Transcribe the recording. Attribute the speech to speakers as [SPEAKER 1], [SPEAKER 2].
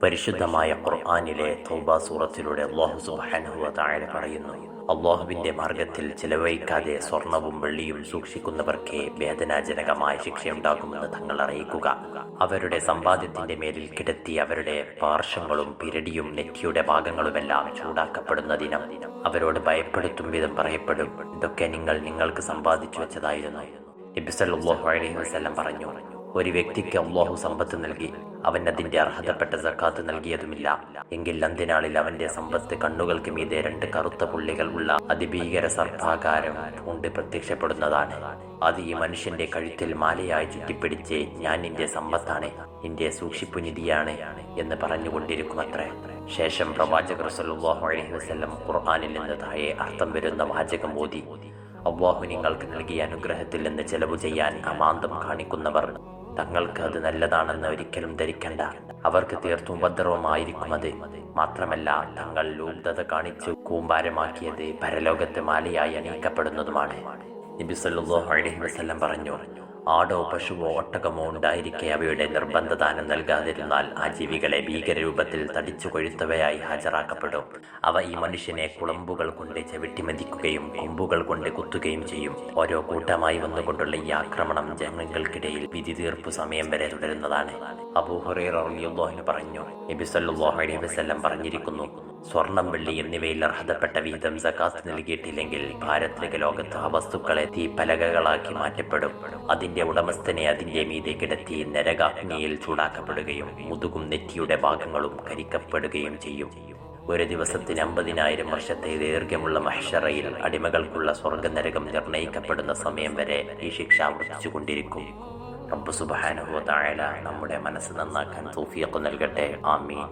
[SPEAKER 1] പരിശുദ്ധമായ ഖുർആനിലെ തൗബ സൂറത്തിലൂടെ അല്ലാഹു സുബ്ഹാനഹു വ തആല പറയുന്നു, അല്ലാഹുവിന്റെ മാർഗത്തിൽ ചിലവഴിക്കാതെ സ്വർണവും വെള്ളിയും സൂക്ഷിക്കുന്നവർക്ക് വേദനാജനകമായ ശിക്ഷയുണ്ടാകുമെന്ന് തങ്ങൾ അറിയിക്കുക. അവരുടെ സമ്പാദ്യത്തിന്റെ മേലിൽ കിടത്തി അവരുടെ പാർശ്വങ്ങളും പിരടിയും നെറ്റിയുടെ ഭാഗങ്ങളുമെല്ലാം ചൂടാക്കപ്പെടുന്ന ദിനം അവരോട് ഭയപ്പെടുത്തും വിധം പറയപ്പെടും, ഇതൊക്കെ നിങ്ങൾക്ക് സമ്പാദിച്ചു വെച്ചതായിരുന്നു. നബി സല്ലല്ലാഹു അലൈഹി വസല്ലം പറഞ്ഞു, ഒരു വ്യക്തിക്ക് അല്ലാഹു സമ്പത്ത് നൽകി, അവൻ അതിന്റെ അർഹതപ്പെട്ട സക്കാത്ത് നൽകിയതുമില്ല എങ്കിൽ അന്ത്യനാളിൽ അവന്റെ സമ്പത്ത് കണ്ണുകൾക്ക് മീതെ 2 കറുത്ത പുള്ളികൾ ഉള്ള അതിഭീകര സർപ്പാകാരം പൂണ്ട് പ്രത്യക്ഷപ്പെടുന്നതാണ്. അത് ഈ മനുഷ്യന്റെ കഴുത്തിൽ മാലയായി ചുറ്റിപ്പിടിച്ച്, ഞാൻ നിന്റെ സമ്പത്താണ്, നിന്റെ സൂക്ഷിപ്പുനിധിയാണ് എന്ന് പറഞ്ഞുകൊണ്ടിരിക്കുമത്രേ. ശേഷം പ്രവാചകർ സല്ലല്ലാഹു അലൈഹി വസല്ലം ഖുർആനിൽ നിന്ന് താഴെ അർത്ഥം വരുന്ന വാചകം ഓതി, അല്ലാഹു നിങ്ങൾക്ക് നൽകിയ അനുഗ്രഹത്തിൽ നിന്ന് ചെലവ് ചെയ്യാൻ അമാന്തം കാണിക്കുന്നവർ തങ്ങൾക്ക് അത് നല്ലതാണെന്ന് ഒരിക്കലും ധരിക്കണ്ട. അവർക്ക് തീർത്തും ഉപദ്രവമായിരിക്കും അത്. മാത്രമല്ല, തങ്ങൾ ലൂബ്ധത കാണിച്ചു കൂമ്പാരമാക്കിയത് പരലോകത്ത് മാലയായി അണിയിക്കപ്പെടുന്നതുമാണ്. നബി സല്ലല്ലാഹു അലൈഹി വസല്ലം പറഞ്ഞു, ആടോ പശുവോ ഒട്ടകമോ ഉണ്ടായിരിക്കെ അവയുടെ നിർബന്ധദാനം നൽകാതിരുന്നാൽ ആ ജീവികളെ ഭീകരരൂപത്തിൽ തടിച്ചു കൊഴുത്തവയായി ഹാജരാക്കപ്പെടും. അവ ഈ മനുഷ്യനെ കുളമ്പുകൾ കൊണ്ട് ചവിട്ടിമതിക്കുകയും കൊമ്പുകൾ കൊണ്ട് കുത്തുകയും ചെയ്യും. ഓരോ കൂട്ടമായി വന്നുകൊണ്ടുള്ള ഈ ആക്രമണം ജനങ്ങൾക്കിടയിൽ വിധി തീർപ്പു സമയം വരെ തുടരുന്നതാണ്. അബൂ ഹുറൈറ റളിയല്ലാഹു അൻഹു പറഞ്ഞു, നബി സല്ലല്ലാഹു അലൈഹി വസല്ലം പറഞ്ഞിരിക്കുന്നു, സ്വർണം വെള്ളി എന്നിവയിൽ അർഹതപ്പെട്ട വിഹിതം സകാത്ത് നൽകിയിട്ടില്ലെങ്കിൽ പാരത്രിക ലോകത്ത് ആ വസ്തുക്കളെ തീപ്പലകകളാക്കി മാറ്റപ്പെടും. അതിന്റെ ഉടമസ്ഥനെ അതിന്റെ മീതെ കിടത്തി നരകാഗ്നിയിൽ ചൂടാക്കപ്പെടുകയും മുതുകും നെറ്റിയുടെ ഭാഗങ്ങളും കരിക്കപ്പെടുകയും ചെയ്യും. ഒരു ദിവസത്തിന് 50,000 വർഷത്തെ ദൈർഘ്യമുള്ള മഹ്ശറയിൽ അടിമകൾക്കുള്ള സ്വർഗനരകം നിർണയിക്കപ്പെടുന്ന സമയം വരെ ഈ ശിക്ഷ ആവർത്തിച്ചുകൊണ്ടിരിക്കും. റബ്ബ് സുബ്ഹാനഹു വ തആല നമ്മുടെ മനസ്സ് നന്നാക്കാൻ തൗഫീഖ് നൽകട്ടെ. ആമീൻ.